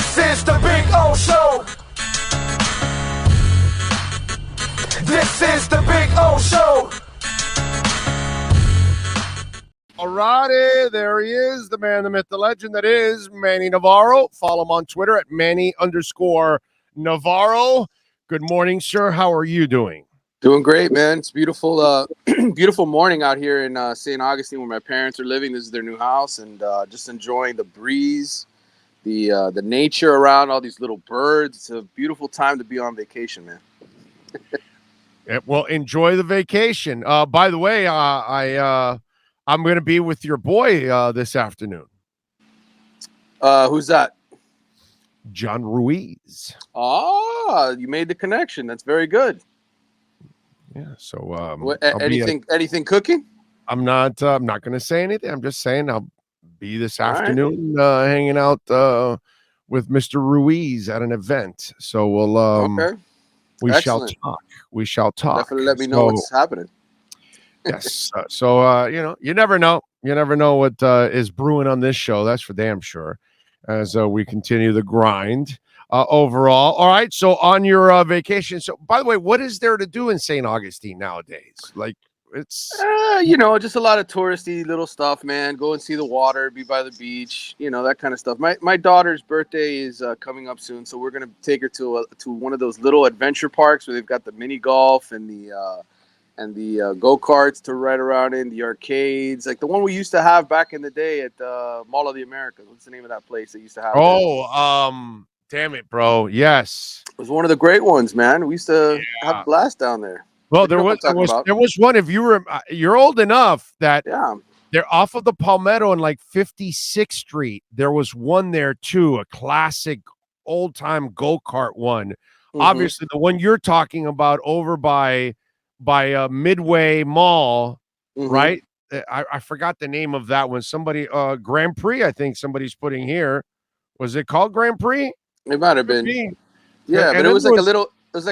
This is the Big O Show. This is the Big O Show. Alrighty, there he is, the man, the myth, the legend that is Manny Navarro. Follow him on Twitter at Manny_Navarro. Good morning, sir. How are you doing? Doing great, man. It's beautiful, beautiful morning out here in St. Augustine where my parents are living. This is their new house, and just enjoying the breeze, the nature around, all these little birds. It's a beautiful time to be on vacation, man. Well, enjoy the vacation. By the way, I'm going to be with your boy this afternoon. Who's that? John Ruiz. Oh, you made the connection. That's very good. Yeah. So, anything cooking? I'm not going to say anything. I'm just saying I'll be this afternoon hanging out with Mr. Ruiz at an event. So we'll we shall talk. We shall talk. Definitely let me know what's happening. Yes. You never know. You never know what is brewing on this show. That's for damn sure. As we continue the grind overall. All right. So on your vacation. So by the way, what is there to do in St. Augustine nowadays? Like it's just a lot of touristy little stuff, man. Go and see the water, be by the beach, that kind of stuff. My daughter's birthday is coming up soon, so we're gonna take her to one of those little adventure parks where they've got the mini golf and the go-karts to ride around in, the arcades, like the one we used to have back in the day at Mall of the Americas. What's the name of that place they used to have? Damn it, bro. Yes. It was one of the great ones, man. We used to have a blast down there. Well, there was one. If you're old enough that they're off of the Palmetto and like 56th Street. There was one there too, a classic old-time go-kart one. Mm-hmm. Obviously, the one you're talking about over by Midway Mall, right? I forgot the name of that one. Somebody Grand Prix, I think somebody's putting here. Was it called Grand Prix? It might have been. Yeah, but it was like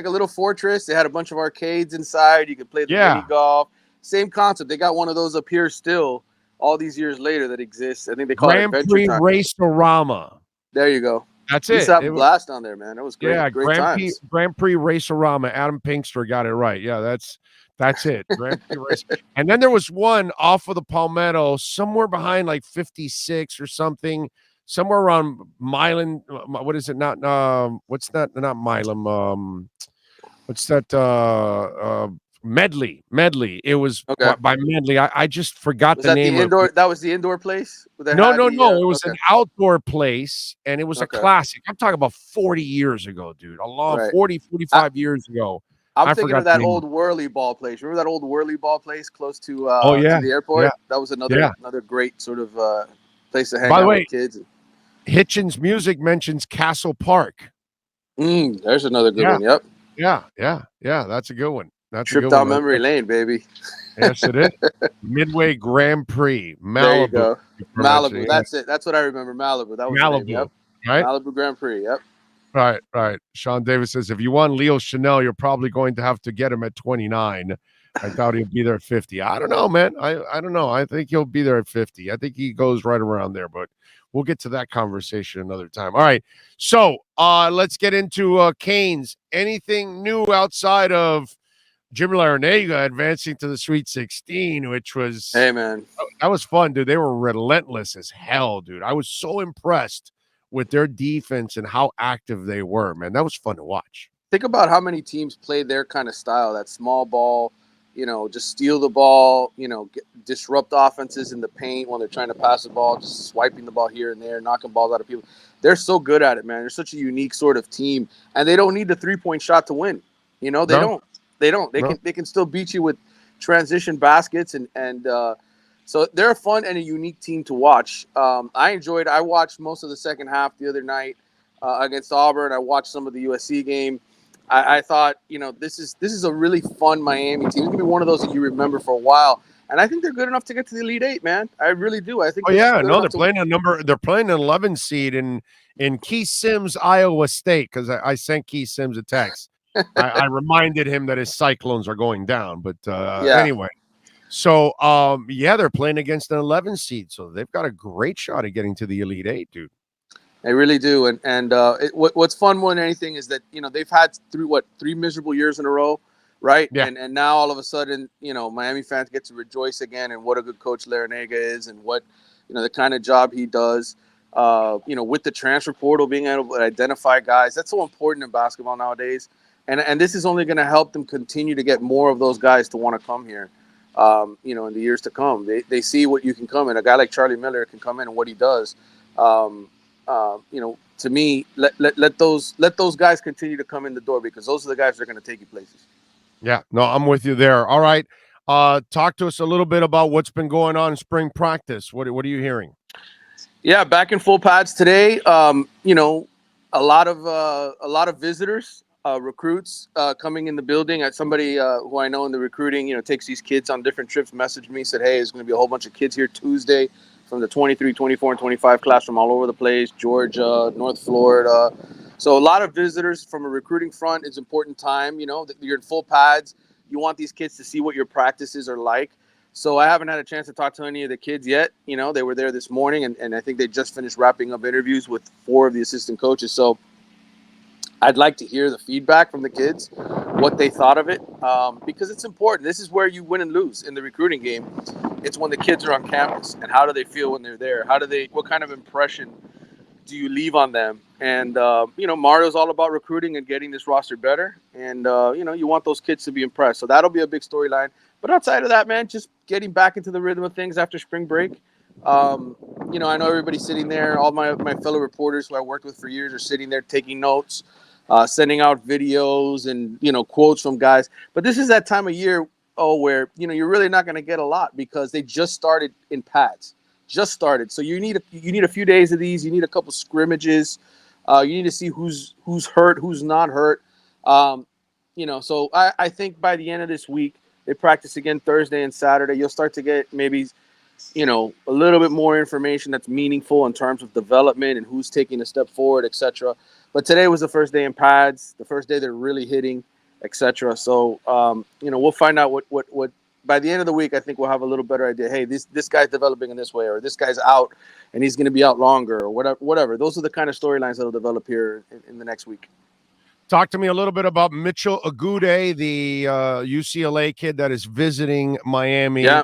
a little fortress. They had a bunch of arcades inside. You could play the mini golf. Same concept. They got one of those up here still all these years later that exists. I think they call it Grand Prix Racerama. There you go. That's it. We used to have a blast down there, man. That was great. Yeah, great times. Grand Prix Racerama. Adam Pinkster got it right. Yeah, that's it. Grand Prix Race. And then there was one off of the Palmetto, somewhere behind like 56 or something, somewhere around Milan. What is it? Not what's that? Not Milan. What's that? Medley. It was by Medley. I just forgot the name. That was the indoor place? No. It was an outdoor place, and it was a classic. I'm talking about 40 years ago, dude. 45 years ago. I'm thinking of that old whirly ball place. Remember that old whirly ball place close to the airport? Yeah. That was another great sort of place to hang out with kids. Hitchens Music mentions Castle Park. There's another good one. Yep. Yeah. That's a good one. Trip down memory lane, baby. Yes, it is. Midway Grand Prix, Malibu. There you go. Malibu. That's it. That's what I remember. Malibu. That was Malibu. Yep. Right? Malibu Grand Prix. Yep. Right. Sean Davis says, if you want Leo Chanel, you're probably going to have to get him at 29. I thought he'd be there at 50. I don't know, man. I don't know. I think he'll be there at 50. I think he goes right around there, but we'll get to that conversation another time. All right. So let's get into Canes. Anything new outside of Jim Larrañaga advancing to the Sweet 16, which was... Hey, man. That was fun, dude. They were relentless as hell, dude. I was so impressed with their defense and how active they were, man. That was fun to watch. Think about how many teams played their kind of style, that small ball, just steal the ball, disrupt offenses in the paint when they're trying to pass the ball, just swiping the ball here and there, knocking balls out of people. They're so good at it, man. They're such a unique sort of team, and they don't need the three-point shot to win. They don't. They can still beat you with transition baskets, and so they're a fun and a unique team to watch. I watched most of the second half the other night against Auburn. I watched some of the USC game. I thought, this is a really fun Miami team. It's gonna be one of those that you remember for a while. And I think they're good enough to get to the Elite Eight, man. I really do. I think. They're playing They're playing an 11 seed in Keith Sims, Iowa State, because I sent Keith Sims a text. I reminded him that his Cyclones are going down, but anyway. So they're playing against an 11 seed, so they've got a great shot at getting to the Elite Eight, dude. They really do. And what's fun more than anything is that, they've had three miserable years in a row, right? Yeah. And now all of a sudden, Miami fans get to rejoice again, and what a good coach Larinaga is, and what, the kind of job he does. With the transfer portal, being able to identify guys, that's so important in basketball nowadays. And this is only going to help them continue to get more of those guys to want to come here. In the years to come, they see what you can come in. A guy like Charlie Miller can come in and what he does. To me, let those guys continue to come in the door, because those are the guys that are going to take you places. Yeah, no, I'm with you there. All right. Talk to us a little bit about what's been going on in spring practice. What are you hearing? Yeah, back in full pads today. A lot of visitors, recruits coming in the building. Somebody who I know in the recruiting, takes these kids on different trips, messaged me, said, hey, there's going to be a whole bunch of kids here Tuesday from the 23, 24, and 25 class from all over the place, Georgia, North Florida. So a lot of visitors from a recruiting front. It's important time. You're in full pads. You want these kids to see what your practices are like. So I haven't had a chance to talk to any of the kids yet. They were there this morning, and I think they just finished wrapping up interviews with 4 of the assistant coaches. So I'd like to hear the feedback from the kids, what they thought of it, because it's important. This is where you win and lose in the recruiting game. It's when the kids are on campus, and how do they feel when they're there? What kind of impression do you leave on them? And, Mario's all about recruiting and getting this roster better. And, you want those kids to be impressed. So that'll be a big storyline. But outside of that, man, just getting back into the rhythm of things after spring break. I know everybody's sitting there. All my fellow reporters who I worked with for years are sitting there taking notes, sending out videos and, quotes from guys. But this is that time of year, where, you're really not going to get a lot, because they just started in pads. Just started. So you need a few days of these. You need a couple scrimmages. You need to see who's hurt, who's not hurt. So I think by the end of this week, they practice again Thursday and Saturday. You'll start to get maybe, a little bit more information that's meaningful in terms of development and who's taking a step forward, etc. But today was the first day in pads, the first day they're really hitting, etc. So, we'll find out what by the end of the week. I think we'll have a little better idea. Hey, this guy's developing in this way, or this guy's out and he's going to be out longer, or whatever. Those are the kind of storylines that'll develop here in the next week. Talk to me a little bit about Mitchell Agude, the UCLA kid that is visiting Miami. Yeah.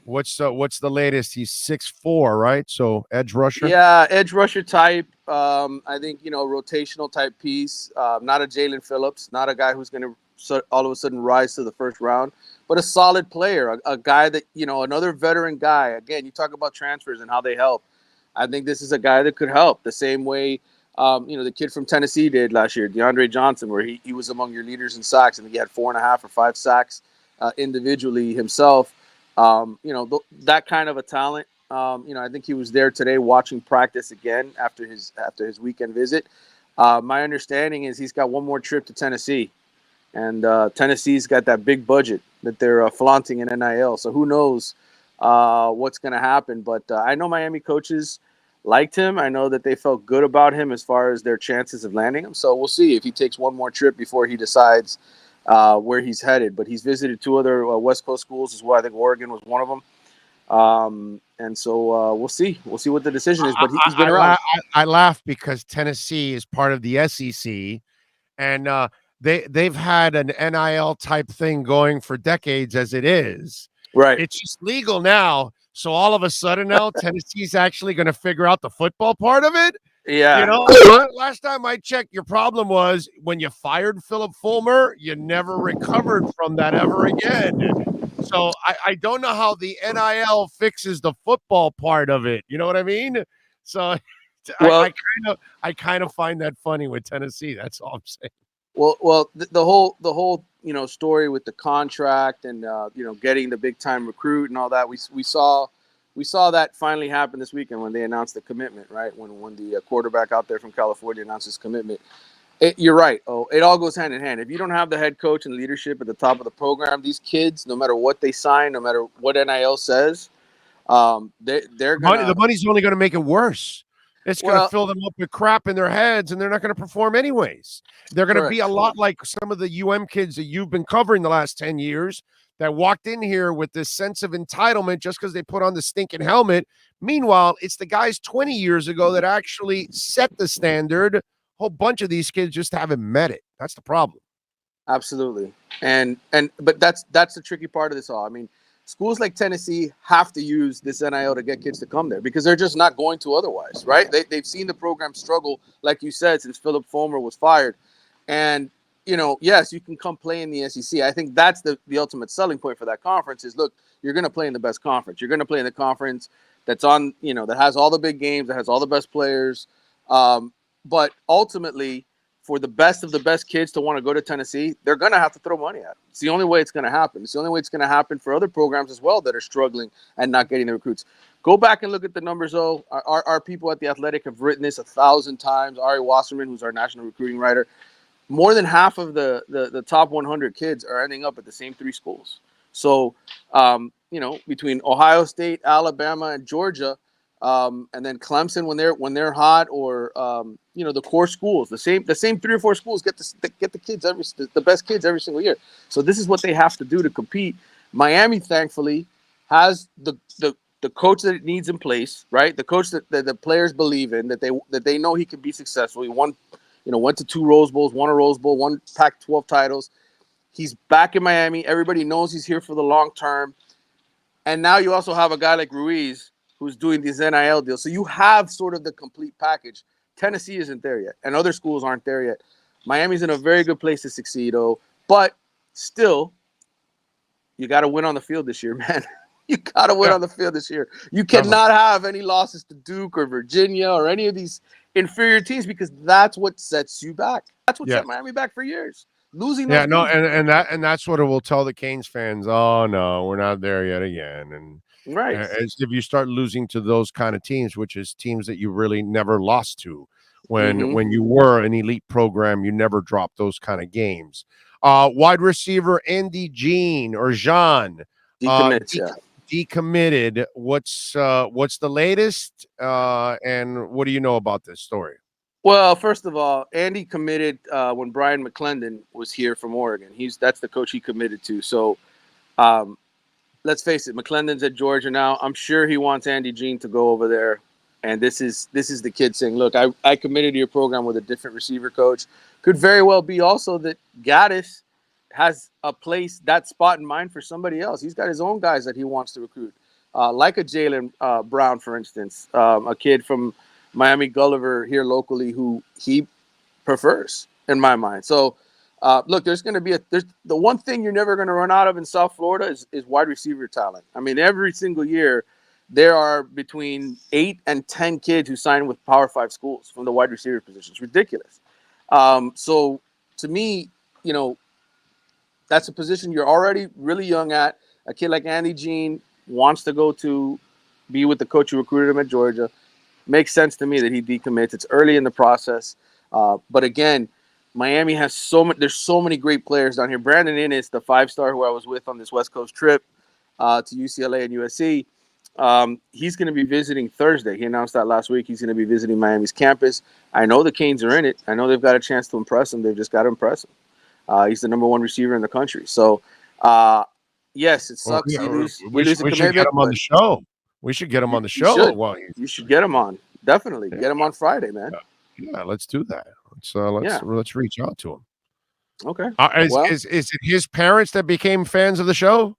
What's the latest? He's 6'4", right? So edge rusher. Yeah, edge rusher type. I think rotational type piece. Not a Jalen Phillips, not a guy who's going to all of a sudden rise to the first round, but a solid player, a guy that another veteran guy. Again, you talk about transfers and how they help. I think this is a guy that could help the same way the kid from Tennessee did last year, DeAndre Johnson, where he was among your leaders in sacks, and he had 4.5 or 5 sacks individually himself. That kind of a talent. I think he was there today watching practice again after his weekend visit. My understanding is he's got one more trip to Tennessee, and Tennessee's got that big budget that they're flaunting in NIL. So who knows what's going to happen? But I know Miami coaches liked him. I know that they felt good about him as far as their chances of landing him. So we'll see if he takes one more trip before he decides where he's headed. But he's visited 2 other West Coast schools as well. I think Oregon was one of them. And so we'll see. We'll see what the decision is. But he's been around. I laugh because Tennessee is part of the SEC, and they've had an NIL type thing going for decades as it is. Right. It's just legal now. So all of a sudden now Tennessee's actually going to figure out the football part of it. Yeah. Last time I checked, your problem was when you fired Philip Fulmer, you never recovered from that ever again. So I don't know how the NIL fixes the football part of it. You know what I mean? So I kind of find that funny with Tennessee. That's all I'm saying. Well, the whole story with the contract and getting the big time recruit and all that, we saw that finally happen this weekend when they announced the commitment, right? When the quarterback out there from California announced his commitment. You're right. It all goes hand in hand. If you don't have the head coach and leadership at the top of the program, these kids, no matter what they sign, no matter what NIL says, they're gonna. The money's only going to make it worse. It's going to fill them up with crap in their heads, and they're not going to perform anyways. They're going to be a lot like some of the UM kids that you've been covering the last 10 years. that walked in here with this sense of entitlement just because they put on the stinking helmet. Meanwhile, it's the guys 20 years ago that actually set the standard. A whole bunch of these kids just haven't met it. That's the problem. Absolutely. But that's the tricky part of this all. I mean, schools like Tennessee have to use this NIL to get kids to come there because they're just not going to otherwise, right? They've seen the program struggle, like you said, since Philip Fulmer was fired. And, yes, you can come play in the SEC. I think that's the ultimate selling point for that conference is, look, you're going to play in the best conference. You're going to play in the conference that's on, that has all the big games, that has all the best players. But ultimately, for the best of the best kids to want to go to Tennessee, they're going to have to throw money at it. It's the only way it's going to happen. It's the only way it's going to happen for other programs as well that are struggling and not getting the recruits. Go back and look at the numbers, though. Our people at The Athletic have written this 1,000 times. Ari Wasserman, who's our national recruiting writer, more than half of the top 100 kids are ending up at the same 3 schools. So, between Ohio State, Alabama, and Georgia, and then Clemson when they're hot, or the core schools, the same 3 or 4 schools get the kids the best kids every single year. So this is what they have to do to compete. Miami, thankfully, has the coach that it needs in place, right? The coach that the players believe in, that they know he can be successful. He went to 2 Rose Bowls, won a Rose Bowl, 1 Pac-12 titles. He's back in Miami. Everybody knows he's here for the long term. And now you also have a guy like Ruiz who's doing these NIL deals. So you have sort of the complete package. Tennessee isn't there yet, and other schools aren't there yet. Miami's in a very good place to succeed, but still, you got to win on the field this year, man. You got to win on the field this year. You cannot have any losses to Duke or Virginia or any of these inferior teams because that's what sets you back. That's what set Miami back for years. Losing those games. And that's what it will tell the Canes fans. Oh no, we're not there yet again. And right, as if you start losing to those kind of teams, which is teams that you really never lost to, when you were an elite program, you never dropped those kind of games. Wide receiver Andy Jean or Jean decommitted. What's the latest? And what do you know about this story? Well, first of all, Andy committed when Brian McClendon was here from Oregon. That's the coach he committed to. So, let's face it, McClendon's at Georgia now. I'm sure he wants Andy Jean to go over there. And this is the kid saying, look, I committed to your program with a different receiver coach. Could very well be also that Gaddis has that spot in mind for somebody else. He's got his own guys that he wants to recruit, like a Jalen Brown, for instance, a kid from Miami Gulliver here locally who he prefers in my mind. So, look, there's going to be the one thing you're never going to run out of in South Florida is wide receiver talent. I mean, every single year there are between 8 and 10 kids who sign with Power 5 schools from the wide receiver position. It's ridiculous. So to me, that's a position you're already really young at. A kid like Andy Jean wants to go to be with the coach who recruited him at Georgia. Makes sense to me that he decommits. It's early in the process. But again, Miami has there's so many great players down here. Brandon Innes, the 5-star who I was with on this West Coast trip to UCLA and USC, he's going to be visiting Thursday. He announced that last week. He's going to be visiting Miami's campus. I know the Canes are in it. I know they've got a chance to impress him. They've just got to impress him. He's the number 1 receiver in the country. So, yes, it sucks. We should get him on the show. We should get him on the show. You should get him on. Definitely. Get him on Friday, man. Yeah, let's do that. Let's reach out to him. Okay. Is it his parents that became fans of the show?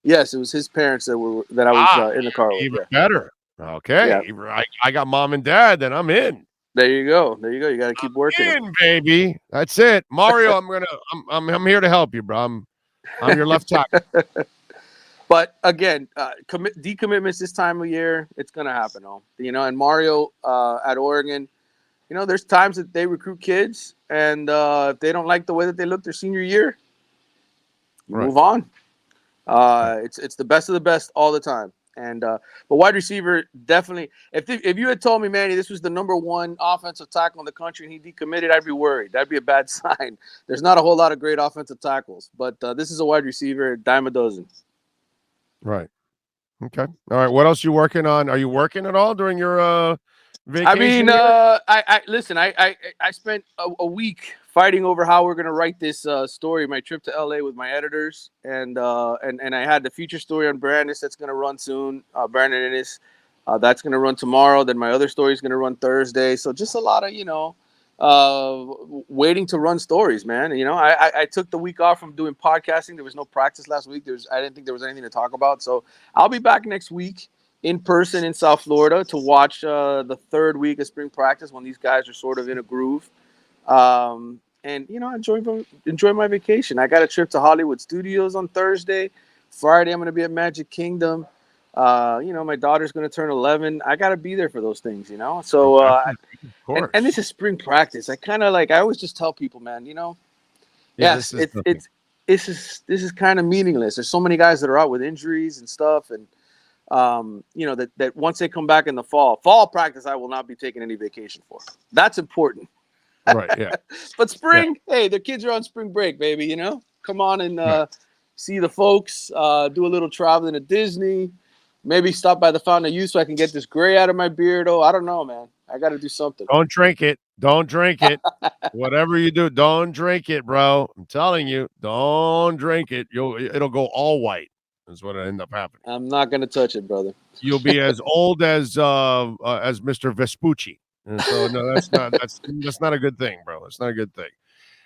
Yes, it was his parents that I was in the car with. Even better. Okay. Yeah. I got mom and dad, then I'm in. There you go. You got to keep working. In, baby. That's it. Mario, I'm here to help you, bro. I'm your left tackle. But again, decommitments this time of year, it's going to happen. And Mario at Oregon, there's times that they recruit kids, and if they don't like the way that they look their senior year, move on. It's the best of the best all the time. And but wide receiver, definitely. If you had told me, Manny, this was the number 1 offensive tackle in the country and he decommitted, I'd be worried. That'd be a bad sign. There's not a whole lot of great offensive tackles, but this is a wide receiver, dime a dozen. Right. Okay. All right. What else are you working on? Are you working at all during your vacation? I mean, I listen. I spent a week fighting over how we're gonna write this story, my trip to LA with my editors, and I had the feature story on Brandis that's gonna run soon. Brandon Ennis, that's gonna run tomorrow. Then my other story is gonna run Thursday. So just a lot of waiting to run stories, man. I took the week off from doing podcasting. There was no practice last week. I didn't think there was anything to talk about. So I'll be back next week in person in South Florida to watch the third week of spring practice when these guys are sort of in a groove. And enjoy my vacation. I got a trip to Hollywood Studios on Thursday. Friday I'm going to be at Magic Kingdom. My daughter's going to turn 11. I got to be there for those things, So and this is spring practice. I kind of I always just tell people, man, yes, this is kind of meaningless. There's so many guys that are out with injuries and stuff, and that once they come back in the fall practice, I will not be taking any vacation for. That's important. Right. Yeah. But spring, hey, the kids are on spring break, baby. Come on and see the folks. Do a little traveling to Disney. Maybe stop by the Fountain of Youth so I can get this gray out of my beard. Oh, I don't know, man. I got to do something. Don't drink it. Whatever you do, don't drink it, bro. I'm telling you, don't drink it. It'll go all white. That's what end up happening. I'm not gonna touch it, brother. You'll be as old as Mr. Vespucci. And so no, that's not a good thing, bro. That's not a good thing.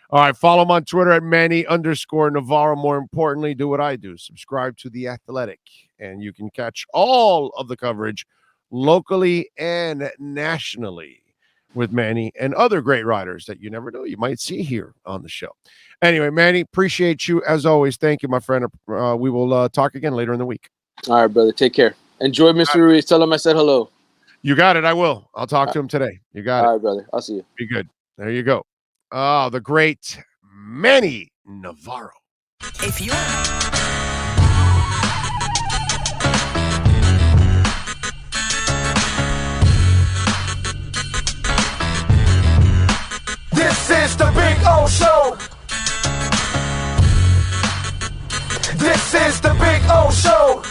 All right, follow him on Twitter at Manny_Navarro. More importantly, do what I do. Subscribe to The Athletic, and you can catch all of the coverage locally and nationally with Manny and other great writers that you never know you might see here on the show. Anyway, Manny, appreciate you as always. Thank you, my friend. We will talk again later in the week. All right, brother. Take care. Enjoy Mr. Ruiz. Tell him I said hello. You got it. I will. I'll talk to him today. You got it. All right, brother. I'll see you. Be good. There you go. Oh, the great Manny Navarro. If you're This is the Big O Show. This is the Big O Show.